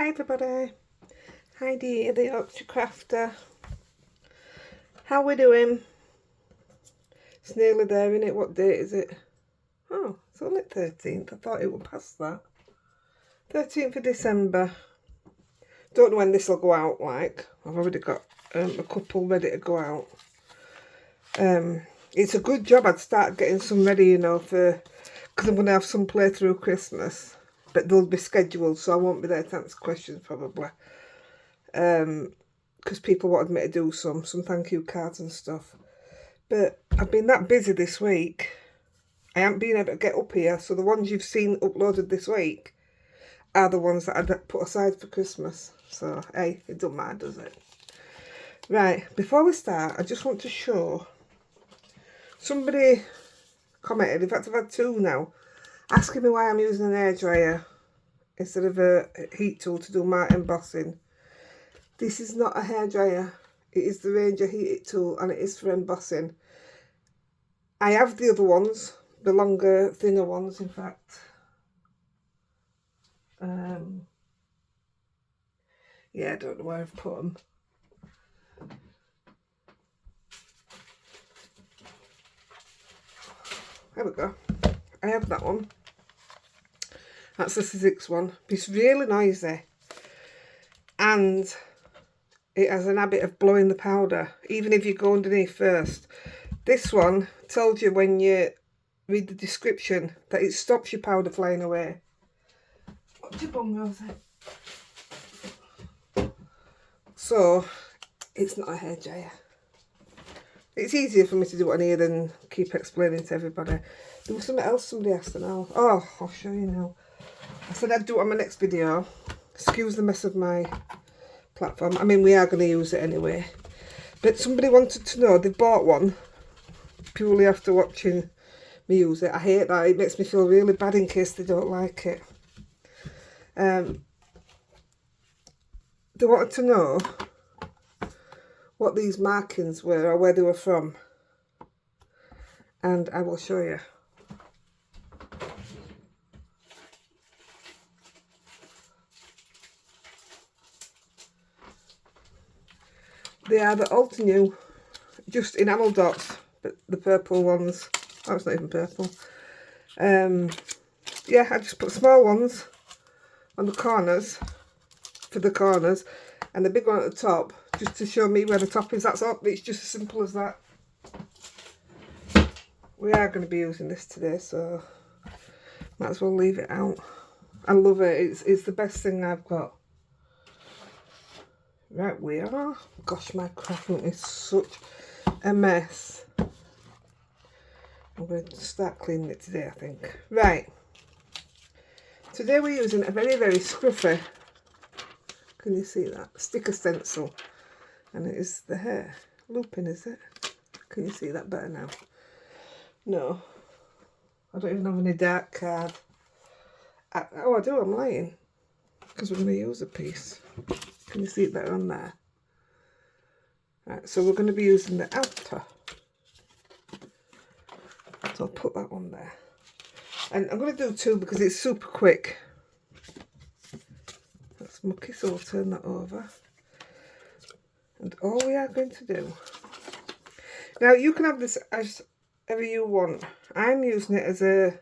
Hi everybody, Heidi the Yorkshire Crafter. How we doing? It's nearly there, isn't it? What date is it? Oh, it's only 13th. I thought it would pass that. 13th of December. Don't know when this will go out, like. I've already got a couple ready to go out. It's a good job I'd start getting some ready, you know, because I'm going to have some play through Christmas. But they'll be scheduled, so I won't be there to answer questions probably. Because people wanted me to do some thank you cards and stuff. But I've been that busy this week. I haven't been able to get up here, so the ones you've seen uploaded this week are the ones that I'd put aside for Christmas. So, hey, it doesn't matter, does it? Right, before we start, I just want to show. Somebody commented, in fact I've had two now, asking me why I'm using an hairdryer instead of a heat tool to do my embossing. This is not a hairdryer. It is the Ranger heated tool and it is for embossing. I have the other ones, the longer, thinner ones, in fact. Yeah, I don't know where I've put them. There we go. I have that one. That's the Sizzix one. It's really noisy. And it has an habit of blowing the powder, even if you go underneath first. This one tells you when you read the description that it stops your powder flying away. What's your bum, Rosie? So, it's not a hairdryer. It's easier for me to do it on here than keep explaining to everybody. There was something else somebody asked now. Oh, I'll show you now. I said I'd do it on my next video. Excuse the mess of my platform. I mean, we are going to use it anyway. But somebody wanted to know, they bought one purely after watching me use it. I hate that. It makes me feel really bad in case they don't like it. They wanted to know what these markings were or where they were from. And I will show you. They are the Ultra New, just enamel dots, but the purple ones. Oh, it's not even purple. Yeah, I just put small ones on the corners, for the corners, and the big one at the top, just to show me where the top is. That's all. It's just as simple as that. We are going to be using this today, so might as well leave it out. I love it. It's the best thing I've got. Right, we are. Gosh, my crafting is such a mess. I'm going to start cleaning it today, I think. Right. Today we're using a very, very scruffy, can you see that? Sticker stencil. And it is the hair. Looping, is it? Can you see that better now? No. I don't even have any dark card. Oh, I do, I'm lying. Because we're going to use a piece. Can you see it better on there? Right, so we're going to be using the outer. So I'll put that one there. And I'm going to do two because it's super quick. That's mucky, so we'll turn that over. And all we are going to do... Now, you can have this as ever you want. I'm using it as a...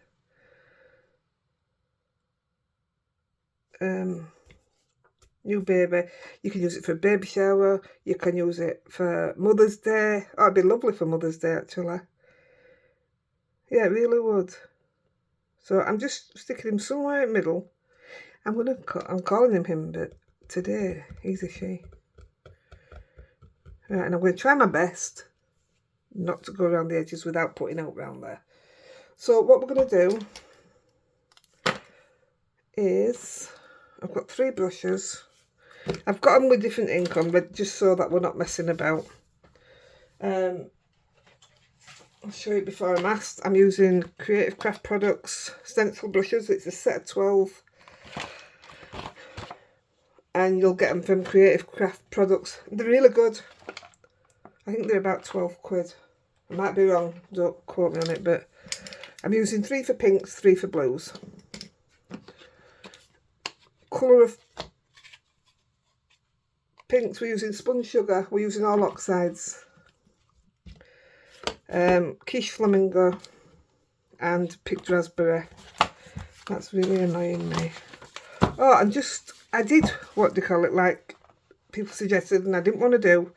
new baby. You can use it for a baby shower. You can use it for Mother's Day. Oh, it'd be lovely for Mother's Day, actually. Yeah, it really would. So I'm just sticking him somewhere in the middle. I'm calling him him, but today he's a she. Right, and I'm going to try my best not to go around the edges without putting out round there. So what we're going to do is, I've got 3 brushes. I've got them with different ink on, but just so that we're not messing about. I'll show you before I'm asked. I'm using Creative Craft Products stencil brushes. It's a set of 12. And you'll get them from Creative Craft Products. They're really good. I think they're about 12 quid. I might be wrong, don't quote me on it, but I'm using 3 for pinks, 3 for blues. Colour of pinks, we're using spun sugar, we're using all oxides, quiche flamingo and picked raspberry. That's really annoying me. Oh, and I did, what do you call it, like people suggested and I didn't want to do.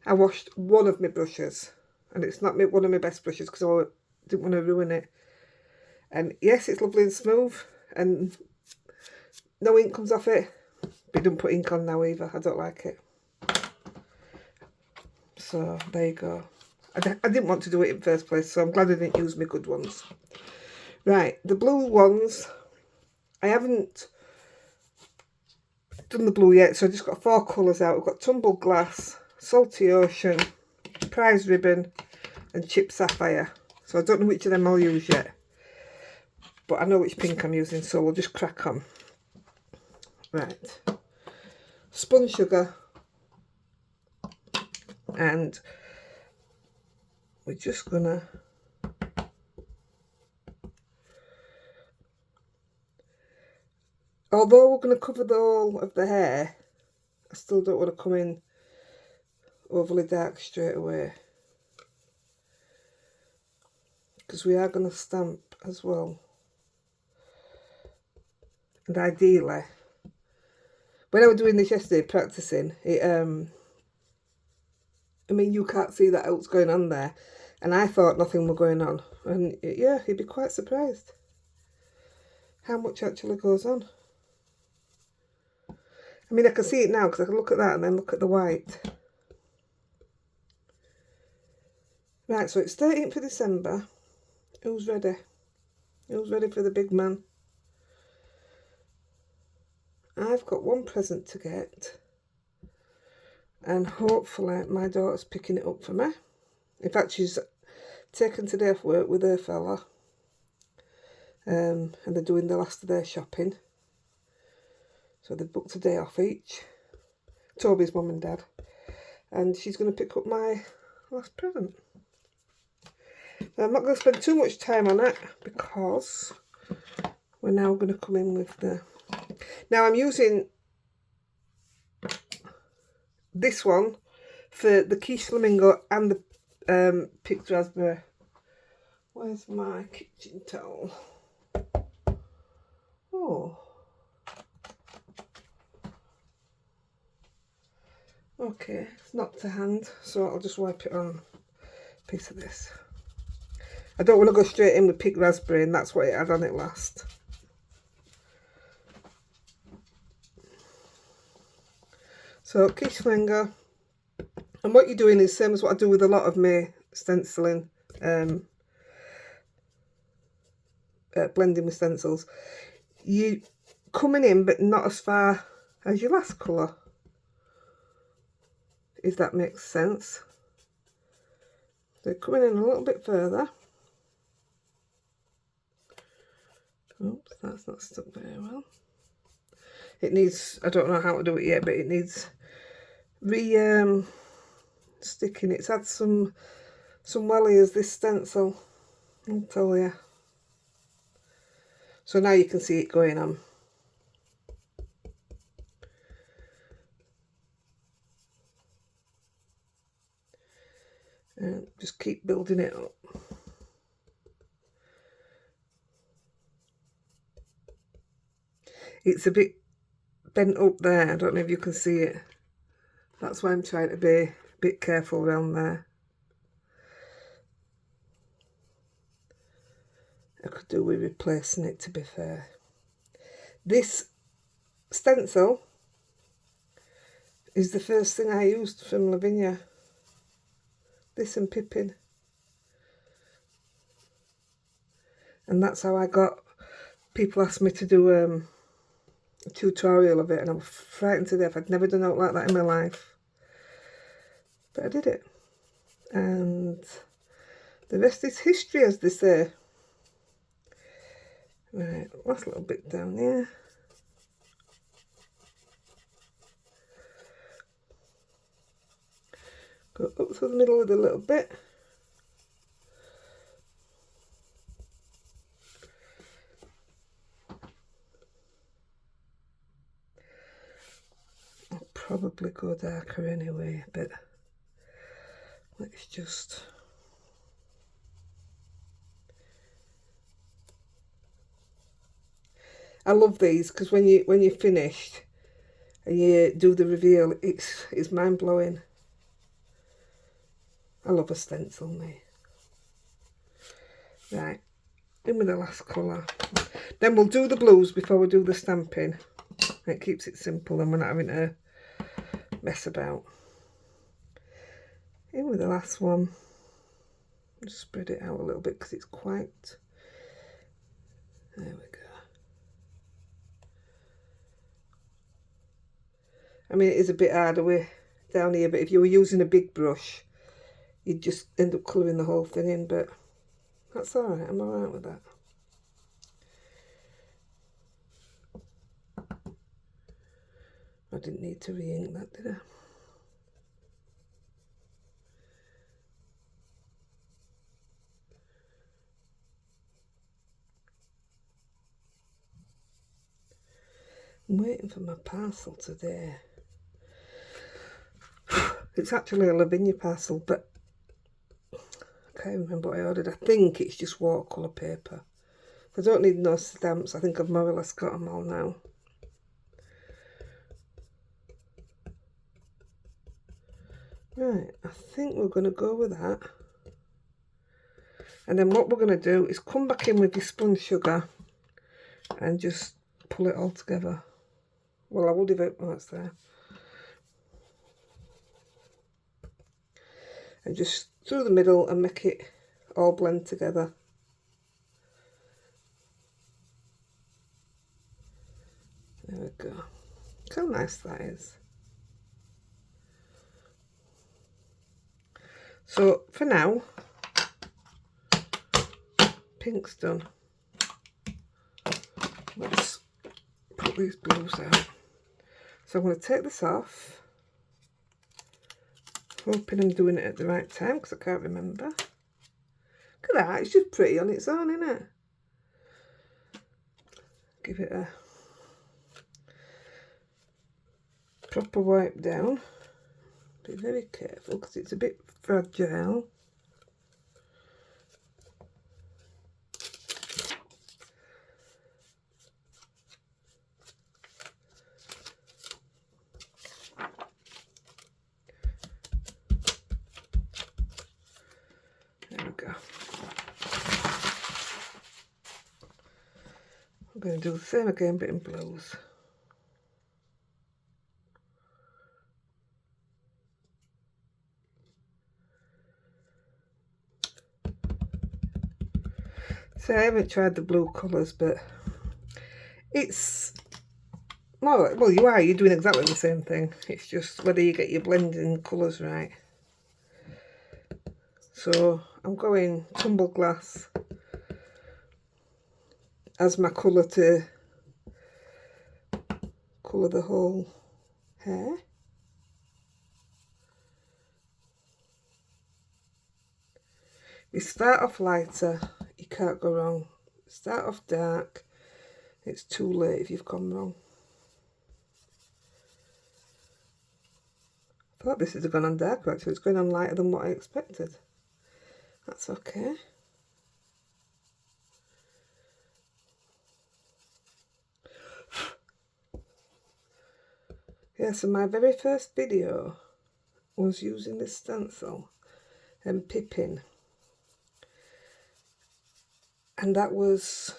I washed one of my brushes, and it's not one of my best brushes because I didn't want to ruin it. And yes, it's lovely and smooth and no ink comes off it, but don't put ink on now either. I don't like it. So there you go. I didn't want to do it in the first place, so I'm glad I didn't use my good ones. Right, the blue ones, I haven't done the blue yet, so I just got 4 colours out. I've got tumbled glass, salty ocean, prize ribbon and chip sapphire. So I don't know which of them I'll use yet, but I know which pink I'm using, so we'll just crack on. Right, spun sugar, and we're just gonna although we're going to cover the whole of the hair, I still don't want to come in overly dark straight away, because we are going to stamp as well. And ideally, when I was doing this yesterday practicing it, I mean, you can't see that else going on there, and I thought nothing was going on, and yeah, you'd be quite surprised how much actually goes on. I mean, I can see it now because I can look at that and then look at the white. Right, so it's 13th of December. Who's ready? Who's ready for the big man? I've got one present to get, and hopefully my daughter's picking it up for me. In fact, she's taken today off work with her fella, and they're doing the last of their shopping. So they've booked a day off each, Toby's mum and dad, and she's going to pick up my last present. Now, I'm not going to spend too much time on it because we're now going to come in with the... Now I'm using this one for the quiche flamingo and the picked raspberry. Where's my kitchen towel? Oh. Okay, it's not to hand, so I'll just wipe it on a piece of this. I don't want to go straight in with picked raspberry, and that's what it had on it last. So quiche flamingo, and what you're doing is same as what I do with a lot of my stenciling, blending with stencils. You coming in, but not as far as your last colour, if that makes sense. So coming in a little bit further. Oops, that's not stuck very well. It needs, I don't know how to do it yet, but it needs sticking. It's had some wellies, this stencil, I'll tell you. So now you can see it going on. And just keep building it up. It's a bit bent up there. I don't know if you can see it. That's why I'm trying to be a bit careful around there. I could do with replacing it, to be fair. This stencil is the first thing I used from Lavinia. This and Pippin. And that's how I got... People asked me to do a tutorial of it, and I was frightened to death. I'd never done out like that in my life. But I did it. And the rest is history, as they say. Right, last little bit down here. Go up through the middle with a little bit. I'll probably go darker anyway, but let's just... I love these because when you're finished and you do the reveal, it's mind-blowing. I love a stencil, me. Right, in with the last colour. Then we'll do the blues before we do the stamping. It keeps it simple and we're not having to mess about. In with the last one. Just spread it out a little bit because it's quite... There we go. I mean, it is a bit harder way down here, but if you were using a big brush, you'd just end up colouring the whole thing in, but that's alright, I'm alright with that. I didn't need to re-ink that, did I? I'm waiting for my parcel today. It's actually a Lavinia parcel, but I can't remember what I ordered. I think it's just watercolour paper. I don't need no stamps. I think I've more or less got them all now. Right, I think we're going to go with that. And then what we're going to do is come back in with your sponge sugar and just pull it all together. Well, I would have it when it's there. And just through the middle and make it all blend together. There we go. Look how nice that is. So for now, pink's done. Let's put these blues out. So I'm going to take this off. Hoping I'm doing it at the right time because I can't remember. Look at that, it's just pretty on its own, isn't it? Give it a proper wipe down. Be very careful because it's a bit fragile. There we go. I'm going to do the same again but in blues. So I haven't tried the blue colours, but it's more like, well, you're doing exactly the same thing. It's just whether you get your blending colours right. So I'm going tumble glass as my colour to colour the whole hair. You start off lighter, you can't go wrong. Start off dark, it's too late if you've gone wrong. I thought this had gone on darker actually, it's going on lighter than what I expected. That's okay. Yeah, so my very first video was using this stencil and pipping. And that was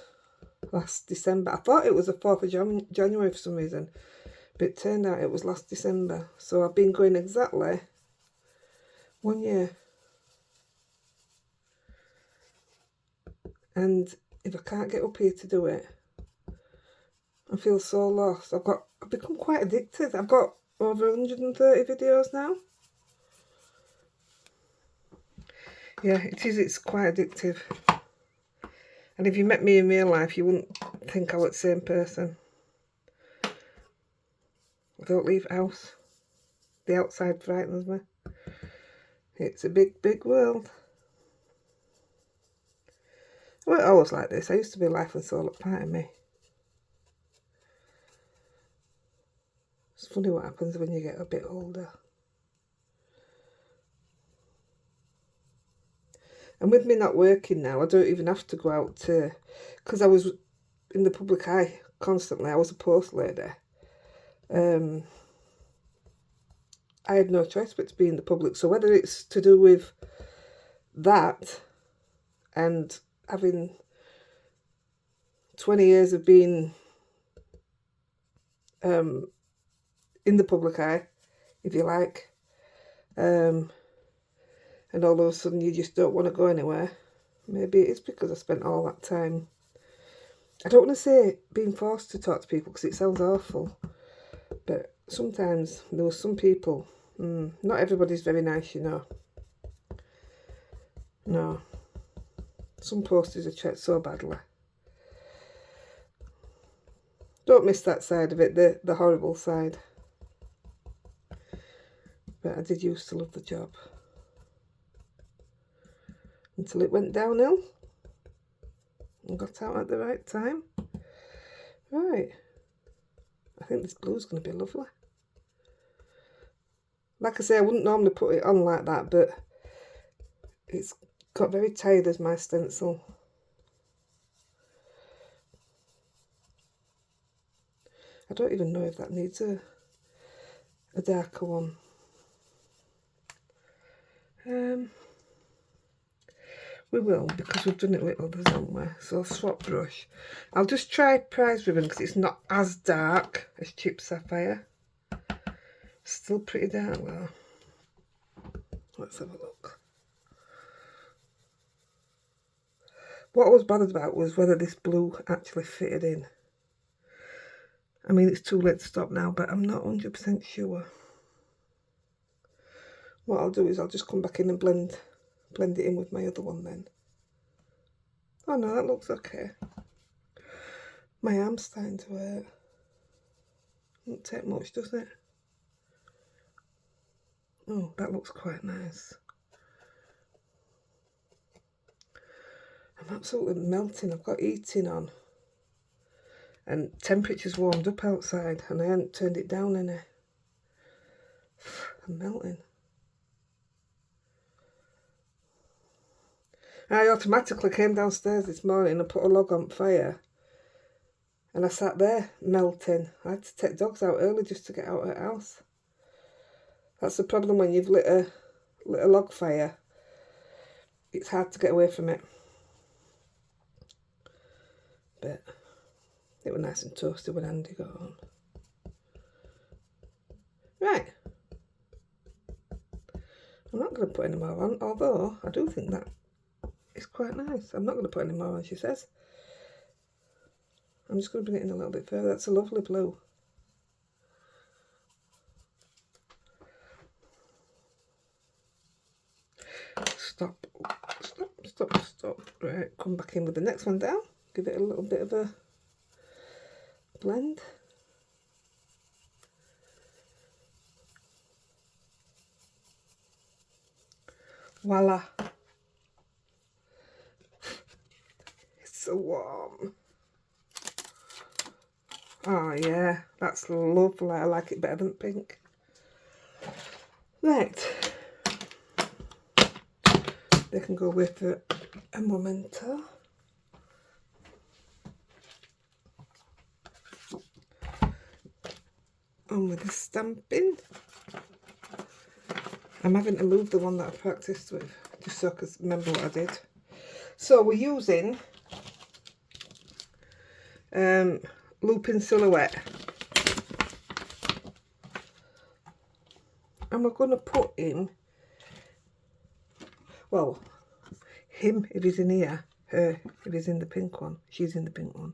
last December. I thought it was the 4th of January for some reason, but it turned out it was last December. So I've been going exactly 1 year. And if I can't get up here to do it, I feel so lost. I've become quite addicted. I've got over 130 videos now. Yeah, it's quite addictive. And if you met me in real life, you wouldn't think I was the same person. I don't leave the house. The outside frightens me. It's a big, big world. I wasn't always like this. I used to be a life and soul part of me. It's funny what happens when you get a bit older. And with me not working now, I don't even have to go out to, because I was in the public eye constantly. I was a post lady. I had no choice but to be in the public. So whether it's to do with that and having 20 years of being in the public eye, if you like, and all of a sudden you just don't want to go anywhere. Maybe it's because I spent all that time. I don't want to say being forced to talk to people because it sounds awful, but sometimes there were some people, not everybody's very nice, you know. No, some posters are checked so badly. Don't miss that side of it, the horrible side. But I did used to love the job. Until it went downhill and got out at the right time. Right. I think this blue's going to be lovely. Like I say, I wouldn't normally put it on like that, but it's got very tired as my stencil. I don't even know if that needs a darker one. We will, because we've done it with others, haven't we? So I'll swap brush. I'll just try Prize Ribbon because it's not as dark as Chip Sapphire. Still pretty dark though. Let's have a look. What I was bothered about was whether this blue actually fitted in. I mean, it's too late to stop now, but I'm not 100% sure. What I'll do is I'll just come back in and blend it in with my other one then. Oh no, that looks okay. My arm's starting to hurt. Doesn't take much, does it? Oh, that looks quite nice. I'm absolutely melting. I've got heating on. And temperature's warmed up outside and I haven't turned it down any. I'm melting. I automatically came downstairs this morning and put a log on fire. And I sat there melting. I had to take dogs out early just to get out of the house. That's the problem when you've lit a log fire. It's hard to get away from it. But it was nice and toasty when Andy got on. Right. I'm not going to put any more on, although I do think that is quite nice. I'm not going to put any more on, she says. I'm just going to bring it in a little bit further. That's a lovely blue. Stop. Right, come back in with the next one down. Give it a little bit of a blend. Voila. It's so warm. Oh yeah, that's lovely. I like it better than pink. Right. They can go with a memento. On with the stamping. I'm having to move the one that I practiced with, just so I can remember what I did. So we're using Looping Silhouette. And we're going to put in, well, him if he's in here, her if he's in the pink one, she's in the pink one.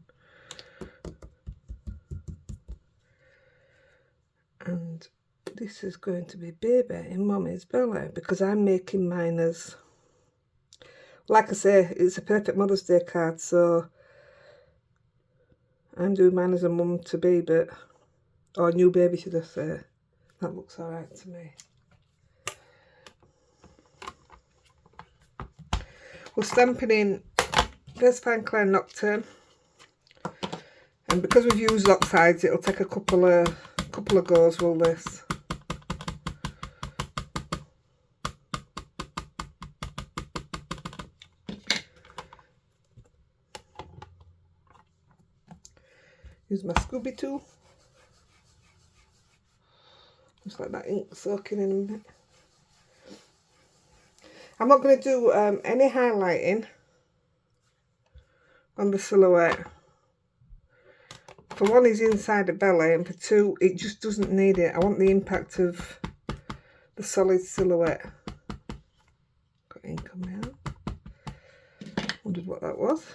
And this is going to be Baby in Mummy's Belly, because I'm making mine as, like I say, it's a perfect Mother's Day card, so I'm doing mine as a mum to be, but, or new baby should I say. That looks alright to me. We're stamping in First Fine Clear Nocturne, and because we've used oxides, it'll take a couple of couple of goes will this. Use my Scooby tool. Just let that ink soaking in a bit. I'm not going to do any highlighting on the silhouette. For one, he's inside the belly, and for two, it just doesn't need it. I want the impact of the solid silhouette. Got ink on my hand. Wondered what that was.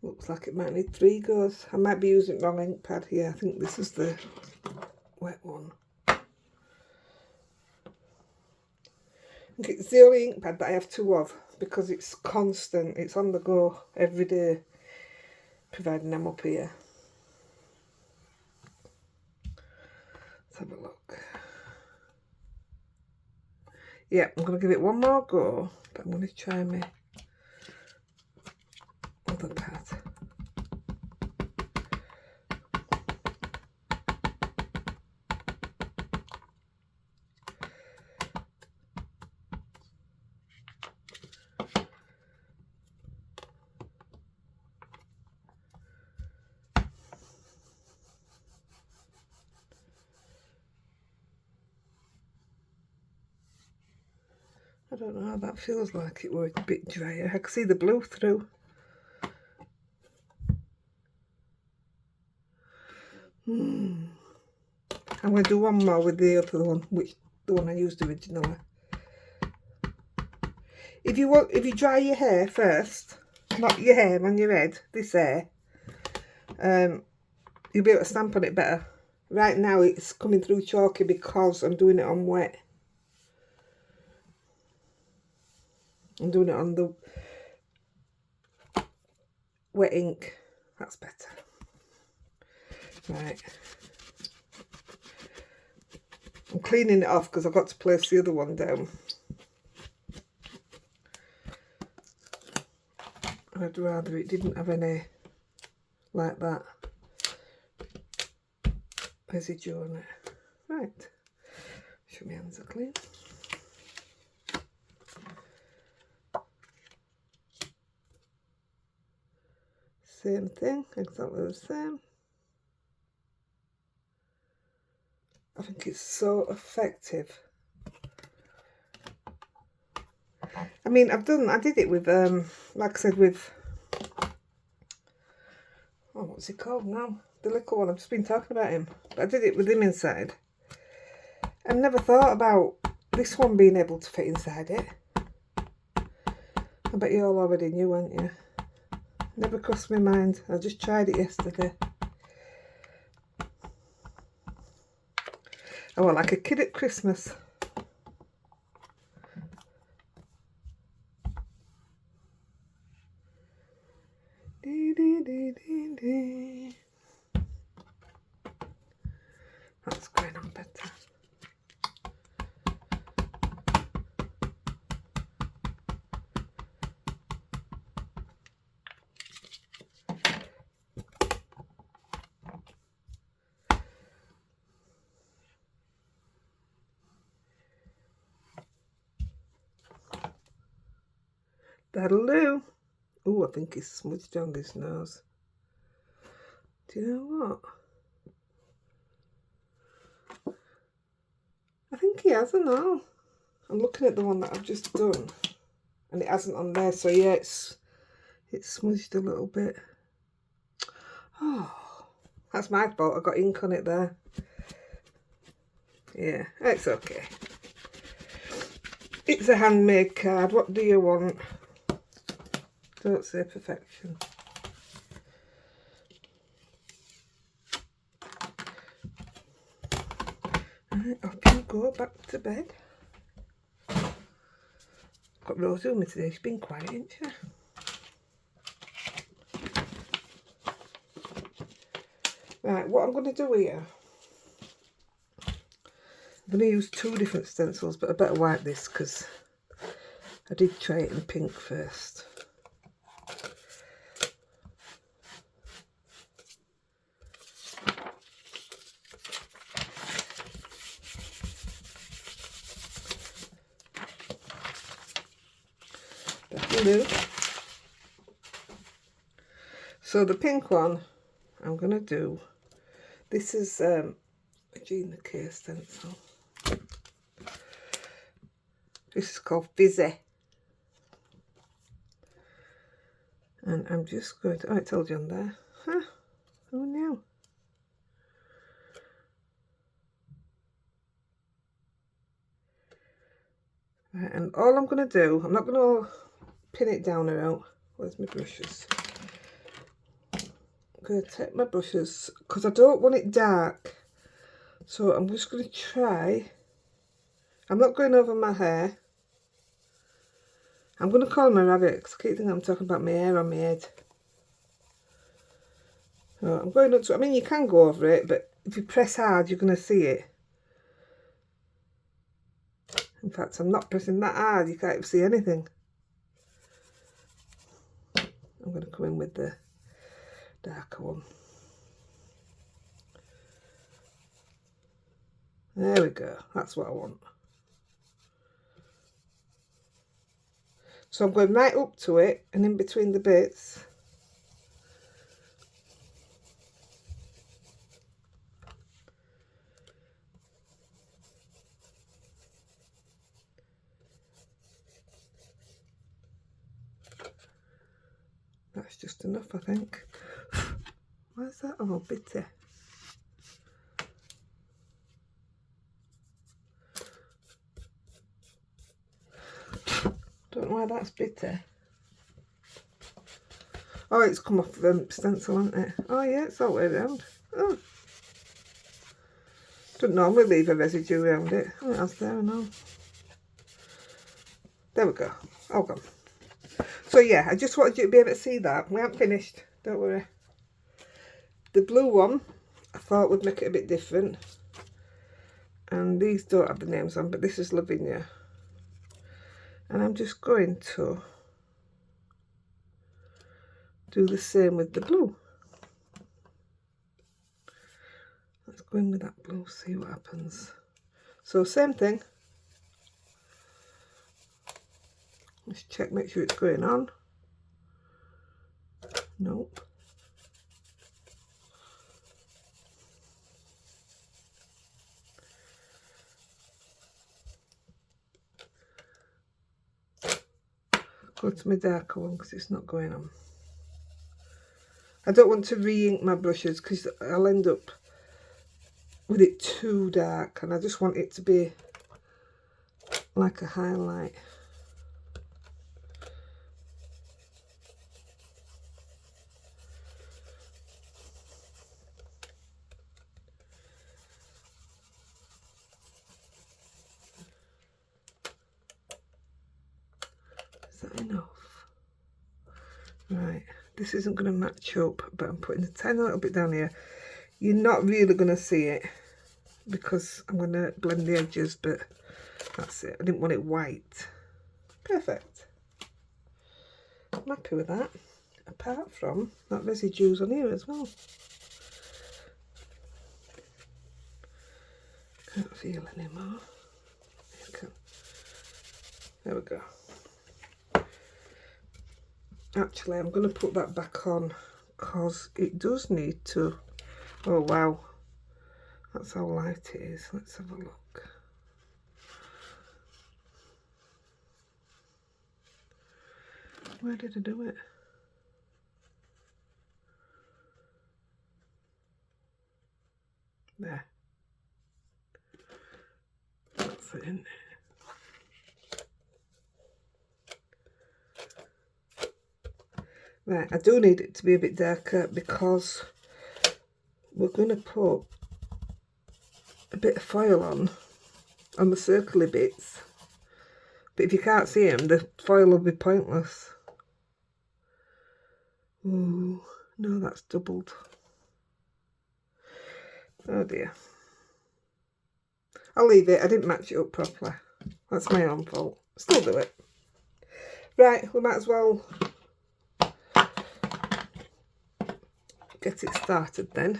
Looks like it might need 3 goes. I might be using wrong ink pad here. I think this is the wet one. I think it's the only ink pad that I have 2 of because it's constant. It's on the go every day, providing I'm up here. Let's have a look. Yeah, I'm going to give it one more go, but I'm going to try my other pad. I don't know how that feels like. It were a bit drier. I can see the blue through. I'm going to do one more with the other one, the one I used originally. If you dry your hair first, not your hair on your head, this hair, you'll be able to stamp on it better. Right now it's coming through chalky because I'm doing it on wet. I'm doing it on the wet ink. That's better. Right. I'm cleaning it off because I've got to place the other one down. I'd rather it didn't have any like that residue on it. Right. Sure my hands are clean. Same thing, exactly the same. I think it's so effective. I mean, I did it with, like I said, with, oh, what's he called now? The little one, I've just been talking about him. But I did it with him inside. I never thought about this one being able to fit inside it. I bet you all already knew, weren't you? Never crossed my mind. I just tried it yesterday. Oh, well, like a kid at Christmas. That's going on better. That'll do. Oh, I think he's smudged on his nose. Do you know what? I think he has, I know. I'm looking at the one that I've just done and it hasn't on there, so yeah, it's smudged a little bit. Oh, that's my fault. I got ink on it there. Yeah, it's okay. It's a handmade card. What do you want? Don't say perfection. Right, off you go back to bed. Got Rosie with me today. She's been quiet, ain't she? Right, what I'm going to do here, I'm going to use 2 different stencils, but I better wipe this because I did try it in pink first. do. So the pink one, I'm going to do, this is a Heidi-The stencil. This is called Fizzy. And I'm just going to, oh, it told you on there. Huh, who knew? Right, and all I'm going to do, I'm not going to pin it down or out. Where's my brushes? I'm going to take my brushes because I don't want it dark. So I'm just going to try. I'm not going over my hair. I'm going to call my rabbit because I keep thinking I'm talking about my hair on my head. So I'm going up to, I mean, you can go over it, but if you press hard, you're going to see it. In fact, I'm not pressing that hard, you can't even see anything. I'm going to come in with the darker one. There we go, that's what I want. So I'm going right up to it and in between the bits. That's just enough, I think. Where's that? Oh, bitty. Don't know why that's bitter. Oh, it's come off stencil, hasn't it? Oh yeah, it's all the way around. Oh. Don't normally leave a residue around it. Oh, it has there and all. There we go. All gone. So yeah, I just wanted you to be able to see that. We haven't finished, don't worry. The blue one, I thought would make it a bit different. And these don't have the names on, but this is Lavinia. And I'm just going to do the same with the blue. Let's go in with that blue, see what happens. So same thing. Let's check, make sure it's going on. Nope. Go to my darker one because it's not going on. I don't want to re-ink my brushes because I'll end up with it too dark, and I just want it to be like a highlight. Is that enough? Right, this isn't going to match up, but I'm putting a tiny little bit down here. You're not really going to see it because I'm going to blend the edges, but that's it. I didn't want it white. Perfect. I'm happy with that. Apart from that residue's on here as well. Can't feel anymore. There we go. Actually, I'm going to put that back on because it does need to. Oh wow, that's how light it is. Let's have a look. Where did I do it? There. That's it in there. Right, I do need it to be a bit darker because we're going to put a bit of foil on the circly bits. But if you can't see them, the foil will be pointless. Ooh, no, that's doubled. Oh dear. I'll leave it. I didn't match it up properly. That's my own fault. Still do it. Right, we might as well get it started then.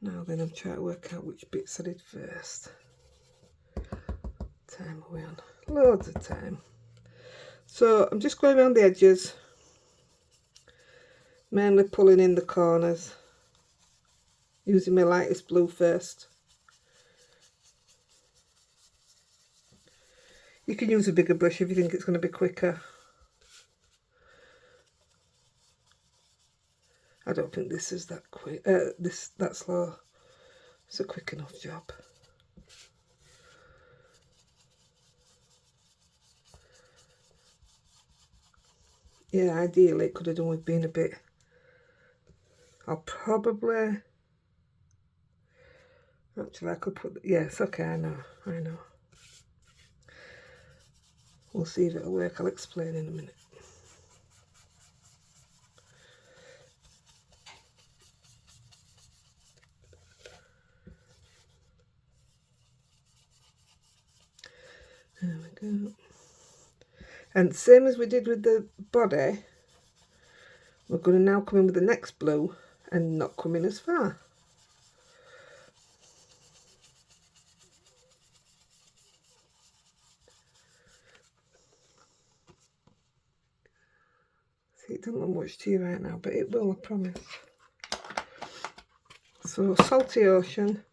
Now then, I'm trying to work out which bits I did first. time are we on? Loads of time. So I'm just going around the edges, mainly pulling in the corners, using my lightest blue first. You can use a bigger brush if you think it's going to be quicker. I don't think this is that quick, that slow. It's a quick enough job. Yeah, ideally it could have done with being a bit. I'll probably. Actually, I could put. Yes, okay, I know. We'll see if it'll work. I'll explain in a minute. There we go. And same as we did with the body, we're going to now come in with the next blue and not come in as far. See, it doesn't look much to you right now, but it will, I promise. So, Salty Ocean.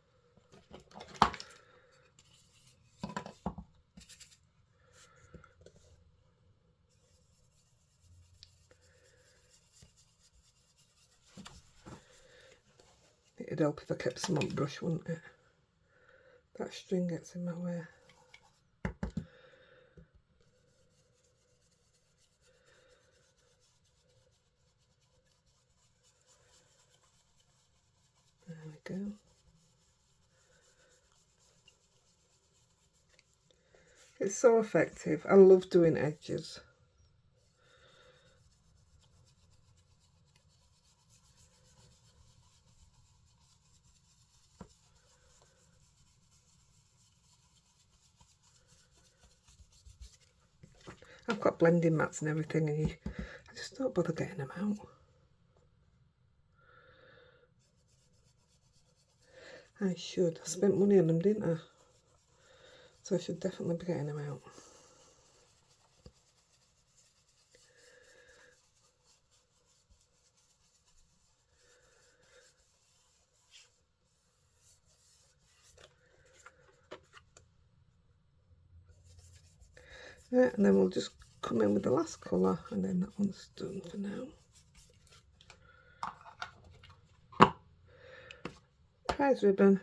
It'd help if I kept some on brush, wouldn't it? That string gets in my way. There we go. It's so effective. I love doing edges. I've got blending mats and everything, and I just don't bother getting them out. I should. I spent money on them, didn't I? So I should definitely be getting them out. Right, and then we'll just come in with the last colour, and then that one's done for now. Prize ribbon.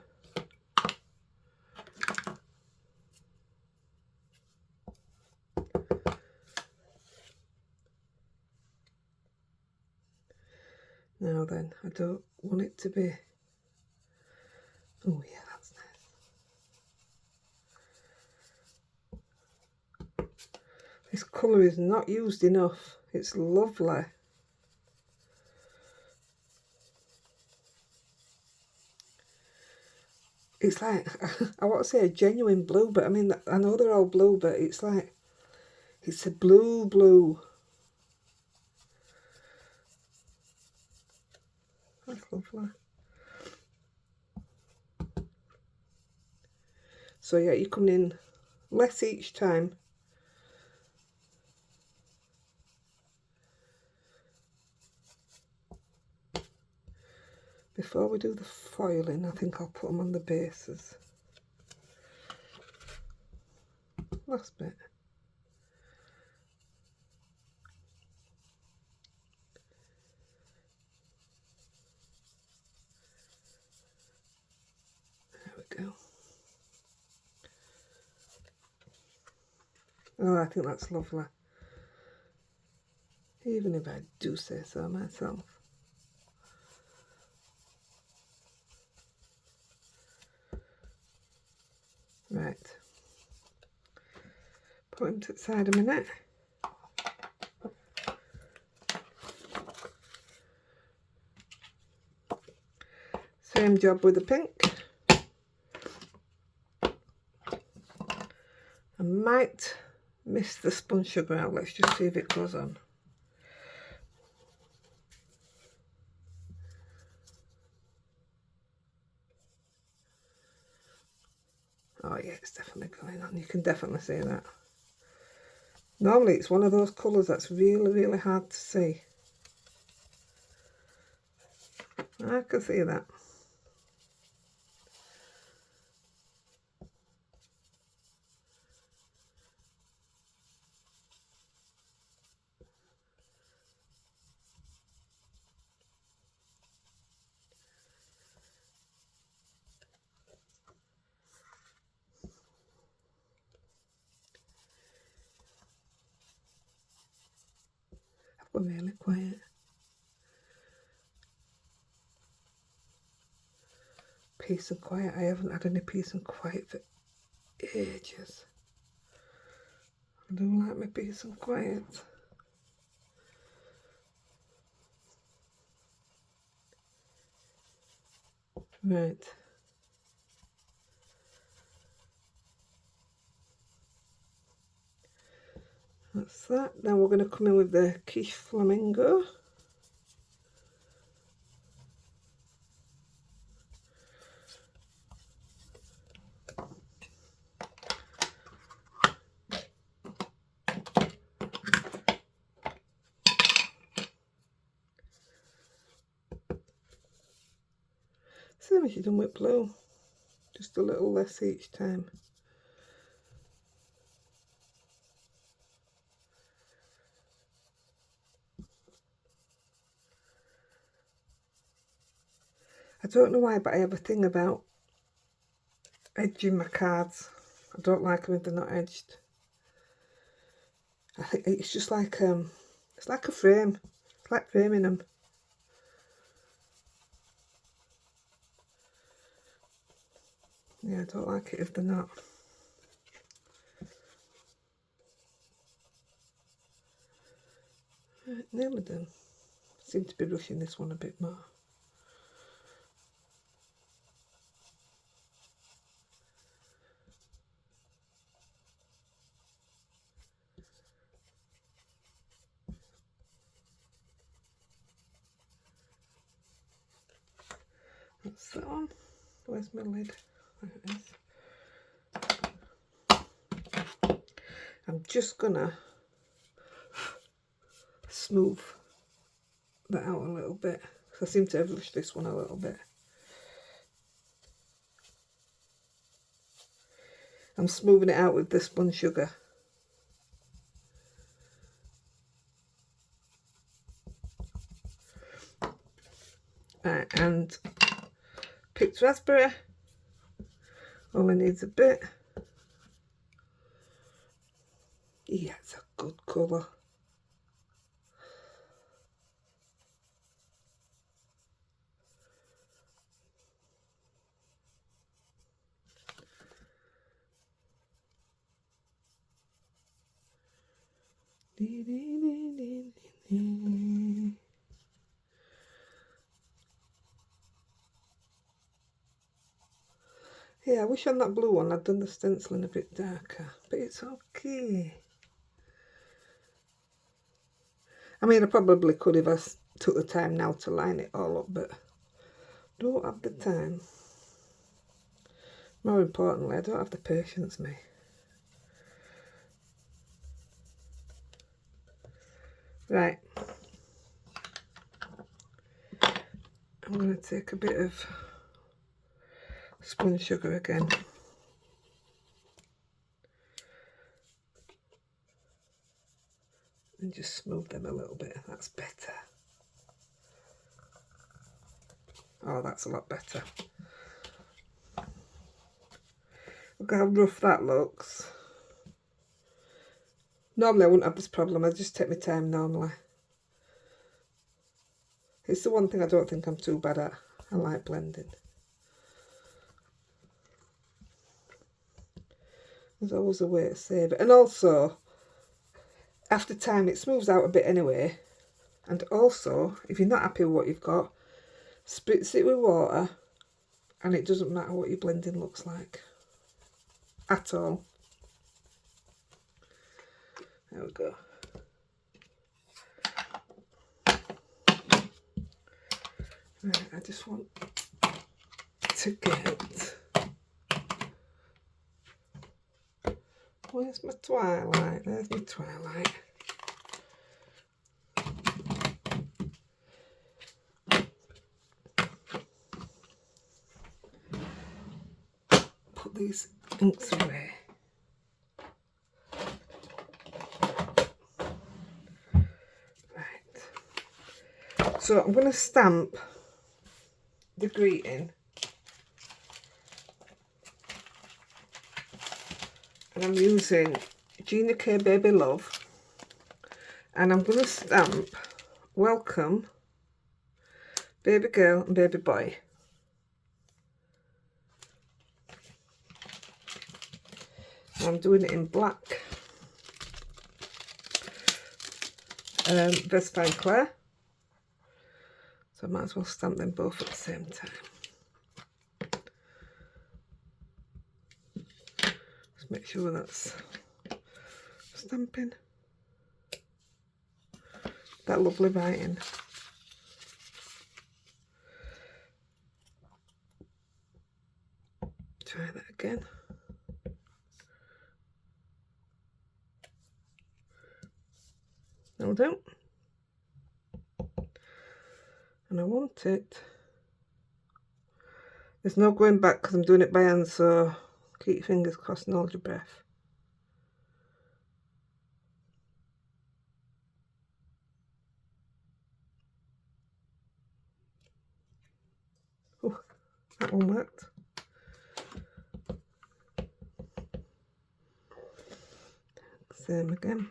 Now then, I don't want it to be. Oh yeah, that's nice. This colour is not used enough. It's lovely. It's like, I want to say a genuine blue, but I mean, I know they're all blue, but it's like, it's a blue. That's lovely. So yeah, you're coming in less each time. Before we do the foiling, I think I'll put them on the bases. Last bit. There we go. Oh, I think that's lovely. Even if I do say so myself. Right. Put him to the side a minute. Same job with the pink. I might miss the spun sugar out. Let's just see if it goes on. Oh yeah, it's definitely going on. You can definitely see that. Normally it's one of those colours that's really, really hard to see. I can see that. I've gone really quiet. Peace and quiet. I haven't had any peace and quiet for ages. I do like my peace and quiet. Right. That's that. Now we're going to come in with the quiche flamingo. Same as you done with blue, just a little less each time. I don't know why, but I have a thing about edging my cards. I don't like them if they're not edged. I think it's just like it's like a frame. It's like framing them. Yeah, I don't like it if they're not. Right, nearly done. Seem to be rushing this one a bit more. That's that one. Where's my lid? There it is. I'm just gonna smooth that out a little bit. I seem to have rushed this one a little bit. I'm smoothing it out with the spun sugar. And picked raspberry. Only needs a bit. Yeah, it's a good colour. Yeah, I wish on that blue one I'd done the stenciling a bit darker, but it's okay. I mean, I probably could if I took the time now to line it all up, but don't have the time. More importantly, I don't have the patience, me. Right. I'm going to take a bit of spun sugar again. And just smooth them a little bit. That's better. Oh, that's a lot better. Look how rough that looks. Normally I wouldn't have this problem. I just take my time normally. It's the one thing I don't think I'm too bad at. I like blending. There's always a way to save it. And also, after time, it smooths out a bit anyway. And also, if you're not happy with what you've got, spritz it with water, and it doesn't matter what your blending looks like. At all. There we go. Right, I just want to get where's my twilight? There's my twilight. Put these inks away. Right. So I'm going to stamp the greeting. And I'm using Gina K Baby Love, and I'm going to stamp welcome baby girl and baby boy. And I'm doing it in black Vesfine Claire, so I might as well stamp them both at the same time. Just make sure that's stamping that lovely writing. Try that again. No, don't. And I want it. There's no going back because I'm doing it by hand, so keep your fingers crossed and hold your breath. Oh, that one worked. Same again.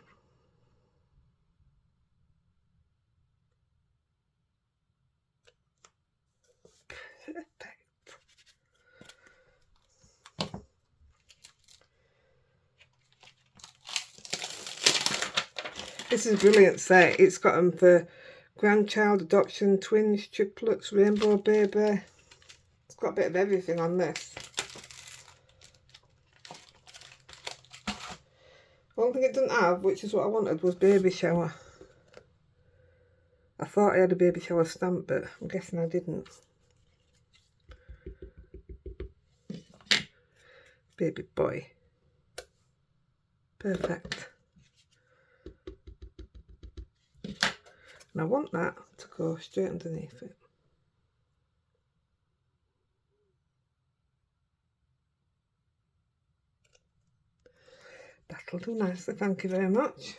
Perfect. This is a brilliant set. It's got them for grandchild, adoption, twins, triplets, rainbow baby. It's got a bit of everything on this. One thing it doesn't have, which is what I wanted, was baby shower. I thought I had a baby shower stamp, but I'm guessing I didn't. Baby boy. Perfect. And I want that to go straight underneath it. That'll do nicely, thank you very much.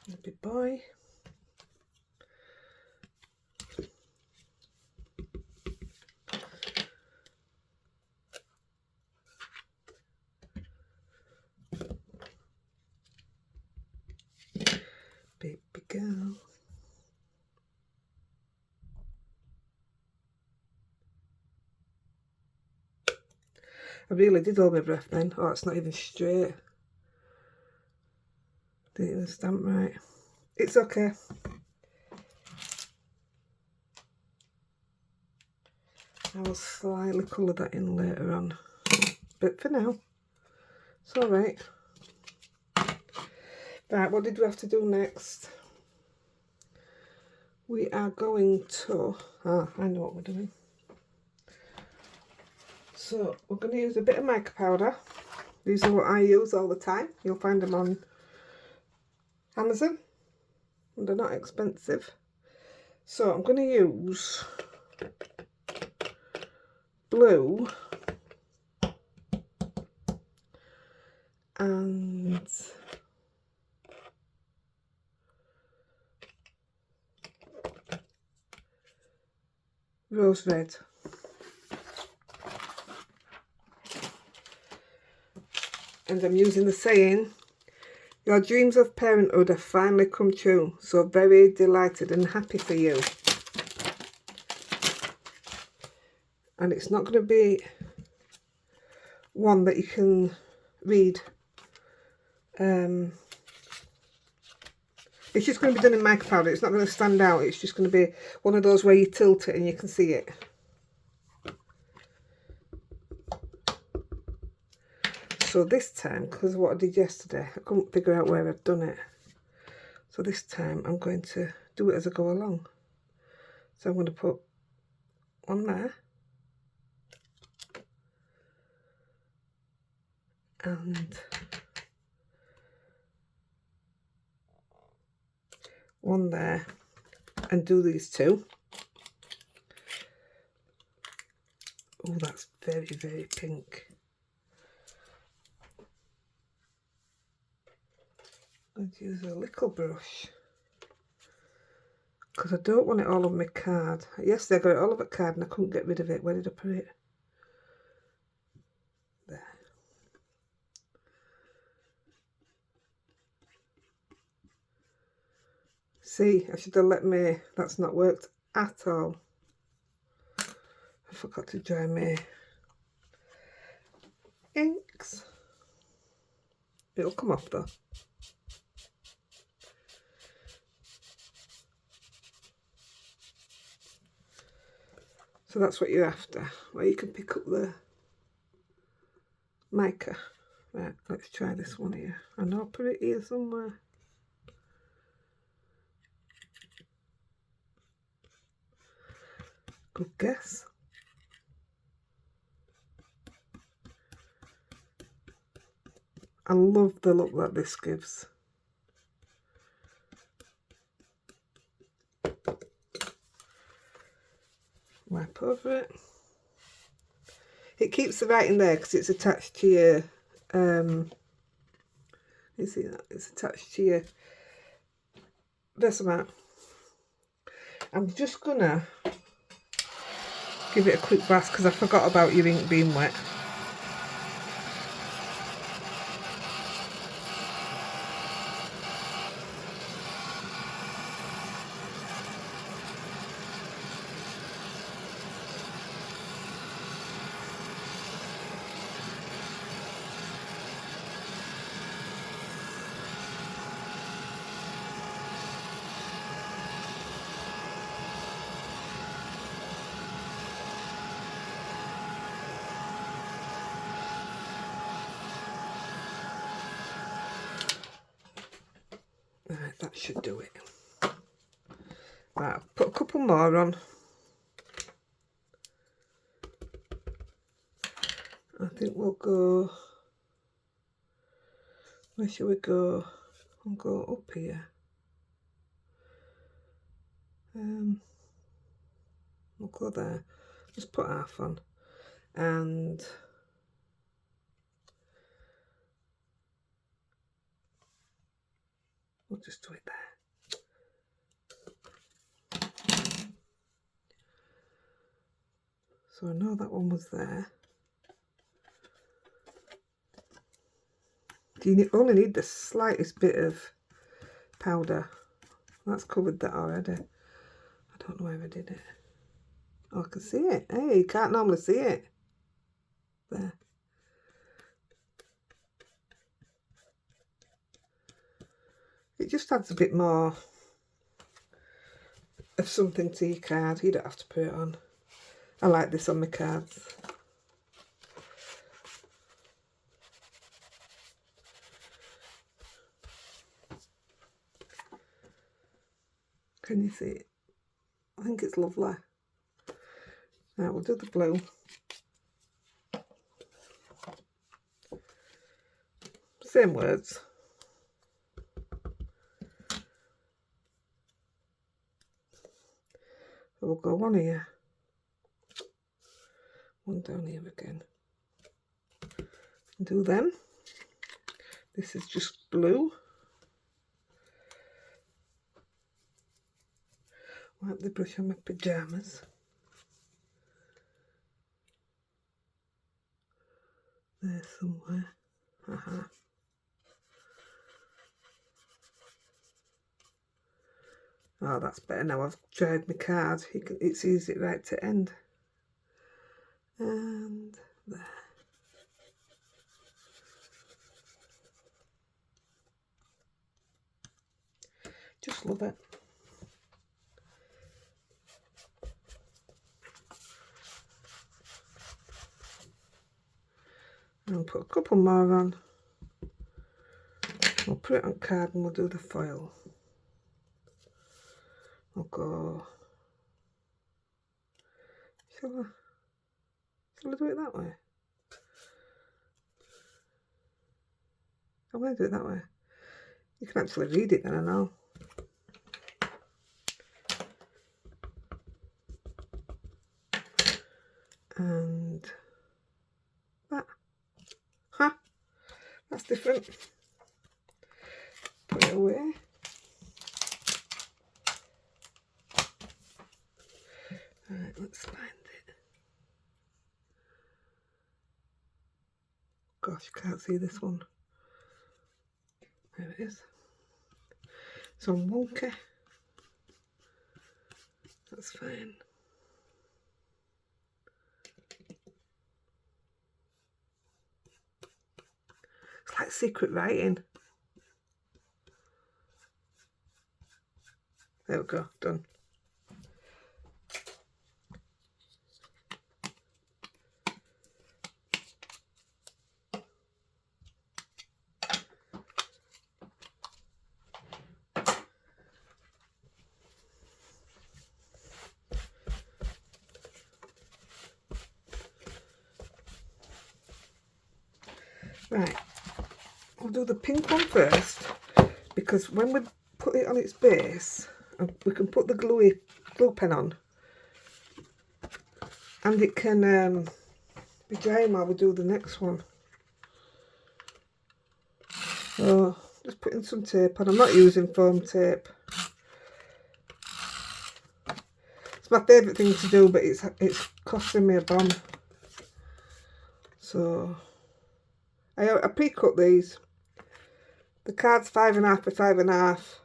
Baby boy. Baby girl. I really did hold my breath then. Oh, it's not even straight. Didn't even stamp right. It's okay. I will slightly colour that in later on. But for now, it's alright. Right, what did we have to do next? We are going to... I know what we're doing. So, we're going to use a bit of mica powder. These are what I use all the time. You'll find them on Amazon. And they're not expensive. So, I'm going to use blue and rose red. And I'm using the saying, your dreams of parenthood have finally come true, so very delighted and happy for you. And it's not going to be one that you can read. It's just going to be done in mica powder. It's not going to stand out. It's just going to be one of those where you tilt it and you can see it. So this time, because of what I did yesterday, I couldn't figure out where I'd done it. So this time I'm going to do it as I go along. So I'm going to put one there. And one there, and do these two. Oh, that's very, very pink. I'd use a little brush because I don't want it all on my card. Yesterday I got it all over the card and I couldn't get rid of it. Where did I put it? There. See, I should have let me, that's not worked at all. I forgot to dry my inks. It'll come off though. So that's what you're after, where you can pick up the mica. Right, let's try this one here. I know I'll put it here somewhere. Good guess. I love the look that this gives. Wipe over it. It keeps the writing there because it's attached to your, you see that? It's attached to your Versamat. I'm just gonna give it a quick bath because I forgot about your ink being wet. Right, that should do it. Right, I'll put a couple more on. I think we'll go, where should we go? I'll go up here. We'll go there. Just put half on. And we'll just do it there. So I know that one was there. You only need the slightest bit of powder. That's covered that already. I don't know where I did it. Oh, I can see it. Hey, you can't normally see it. There. It just adds a bit more of something to your card. You don't have to put it on. I like this on my cards. Can you see it? I think it's lovely. Now we'll do the blue. Same words. So we'll go one here, one down here again. Do them. This is just blue. Wipe the brush on my pyjamas. There somewhere. Oh, that's better now. I've dried my card. It's easy right to end. And there. Just love it. And I'll put a couple more on. We'll put it on card and we'll do the foil. I'll go Shall I do it that way? I'm going to do it that way. You can actually read it then, I know. And that. Huh? That's different. Put it away. Right, let's find it. Gosh, you can't see this one. There it is. It's on wonky. That's fine. It's like secret writing. There we go, done. Right, I'll do the pink one first, because when we put it on its base, we can put the glue pen on, and it can be drying while we do the next one. So just putting some tape on. I'm not using foam tape. It's my favourite thing to do, but it's costing me a bomb. So I pre-cut these. The card's 5.5 by 5.5,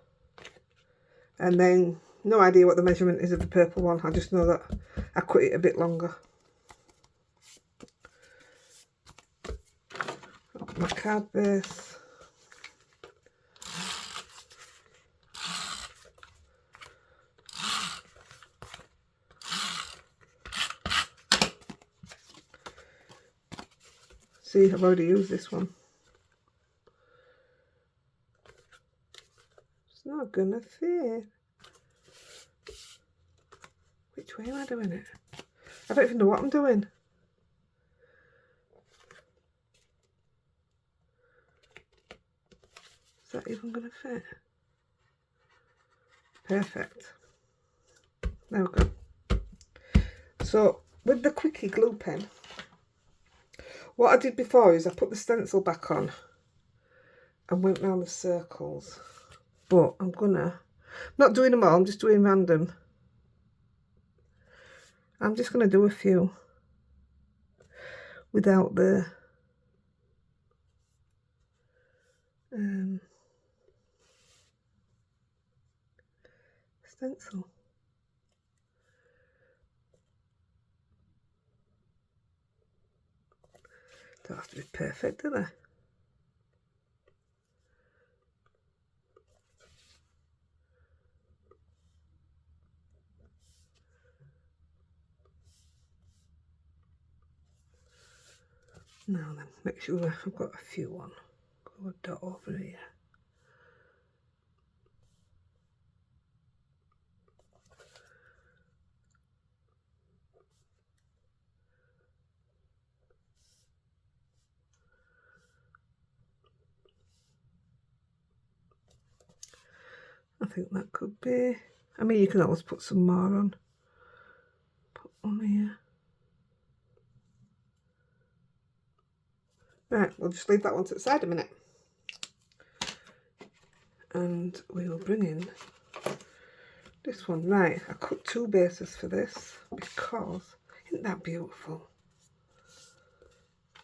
and then no idea what the measurement is of the purple one. I just know that I cut it a bit longer. My card base. See, I've already used this one. It's not gonna fit. Which way am I doing it? I don't even know what I'm doing. Is that even gonna fit? Perfect. There we go. So with the quickie glue pen, what I did before is I put the stencil back on and went round the circles. But I'm not doing them all, I'm just doing random. I'm just gonna do a few without the stencil. Don't have to be perfect, do they? Now then, make sure I've got a few on. Go a dot over here. I think that could be. I mean, you can always put some more on. Put one here. Right, we'll just leave that one to the side a minute. And we will bring in this one. Right, I cut 2 bases for this because, isn't that beautiful?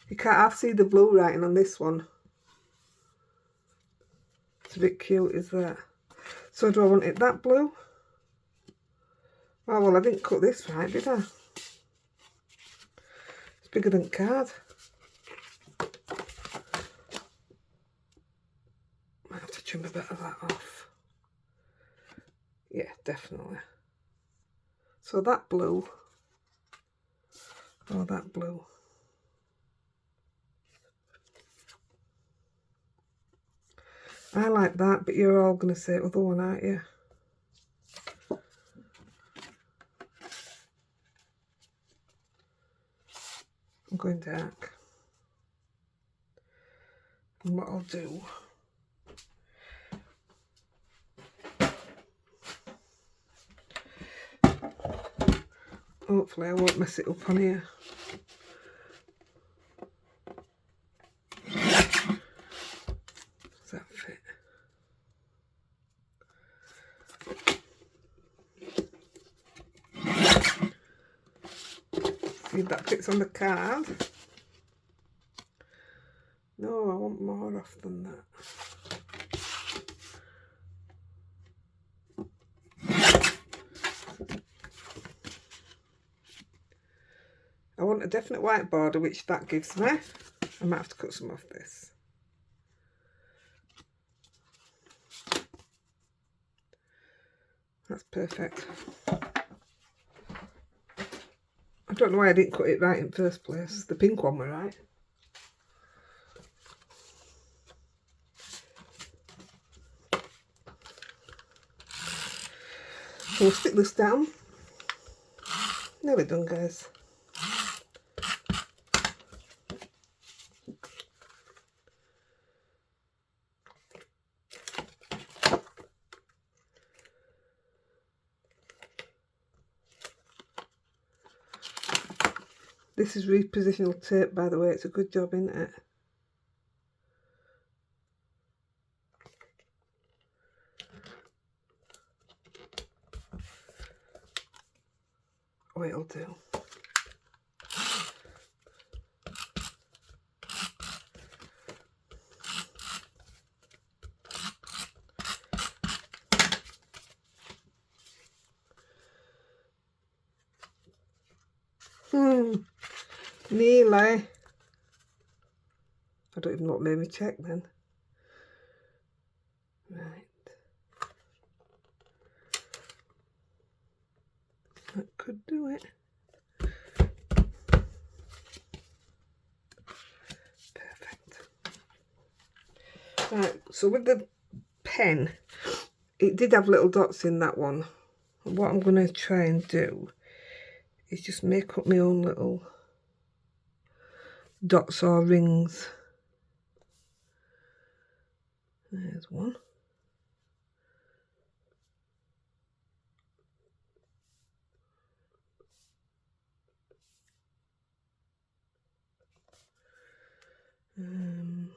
You can't half see the blue writing on this one. It's a bit cute, is that? So do I want it that blue? Oh well, I didn't cut this right, did I? It's bigger than card. Might have to trim a bit of that off. Yeah, definitely. So that blue, or that blue. I like that, but you're all going to say other one, aren't you? going dark. And what I'll do, hopefully I won't mess it up on here. Does that fit? See if that fits on the card. No, I want more off than that. I want a definite white border, which that gives me. I might have to cut some off this. That's perfect. I don't know why I didn't cut it right in the first place. The pink one were right. So we'll stick this down. Nearly done, guys. This is repositional tape, by the way. It's a good job, isn't it? Oh, it'll do. Nearly. I don't even know what made me check then. Right. That could do it. Perfect. Right, so with the pen, it did have little dots in that one. And what I'm going to try and do is just make up my own little dots or rings. There's one. You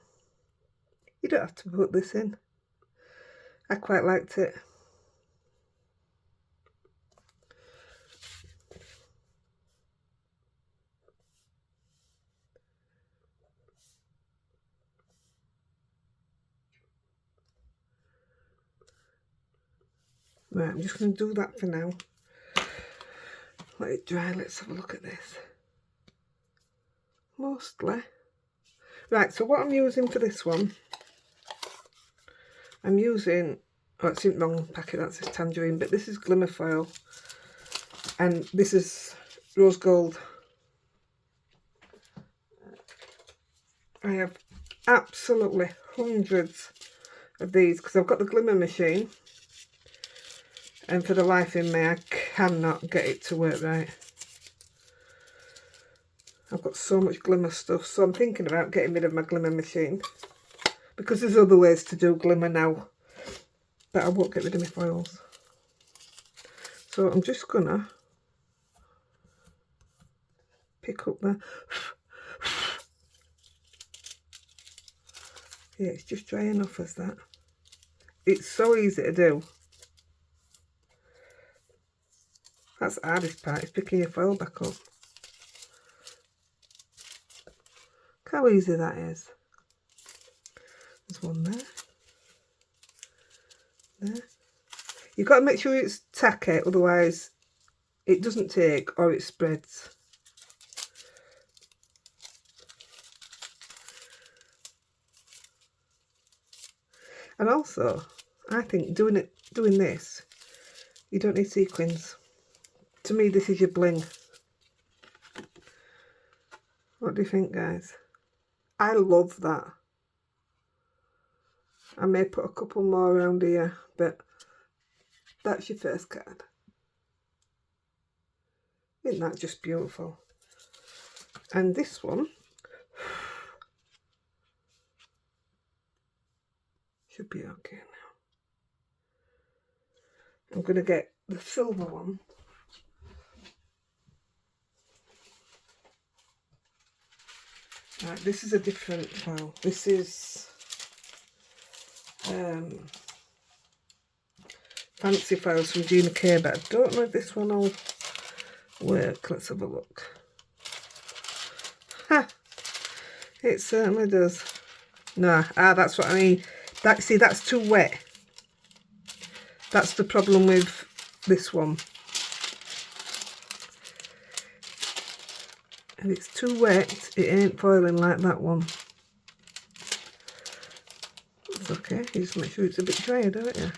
don't have to put this in. I quite liked it. Right, I'm just going to do that for now. Let it dry. Let's have a look at this. Mostly. Right, so what I'm using for this one, I'm using, oh, it's in the wrong packet, that's this tangerine, but this is glimmer foil, and this is rose gold. I have absolutely hundreds of these because I've got the glimmer machine, and for the life in me I cannot get it to work right. I've got so much glimmer stuff, so I'm thinking about getting rid of my glimmer machine because there's other ways to do glimmer now, but I won't get rid of my foils. So I'm just gonna pick up the, yeah, it's just dry enough as that. It's so easy to do. That's the hardest part, is picking your foil back up. Look how easy that is. There's one there. There. You've got to make sure it's tacky, otherwise it doesn't take or it spreads. And also, I think doing this, you don't need sequins. To me, this is your bling. What do you think, guys? I love that. I may put a couple more around here, but that's your first card. Isn't that just beautiful? And this one should be okay now. I'm going to get the silver one. Right, this is a different file. This is fancy files from Gina K, but I don't know if this one will work. Let's have a look. Ha! It certainly does. Nah, that's what I mean. See, that's too wet. That's the problem with this one. If it's too wet, it ain't foiling like that one. It's okay. You just make sure it's a bit dry, don't you?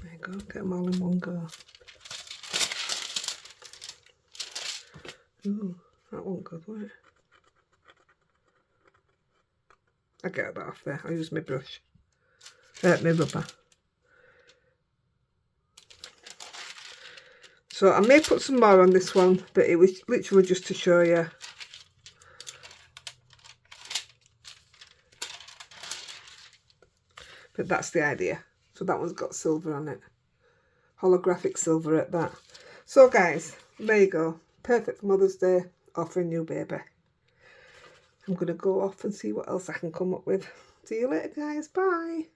There you go. Get them all in one go. Ooh, that won't go, will it? I get that off there. I'll use my brush. My rubber. So I may put some more on this one, but it was literally just to show you. But that's the idea. So that one's got silver on it. Holographic silver at that. So guys, there you go. Perfect for Mother's Day or for a new baby. I'm going to go off and see what else I can come up with. See you later guys. Bye.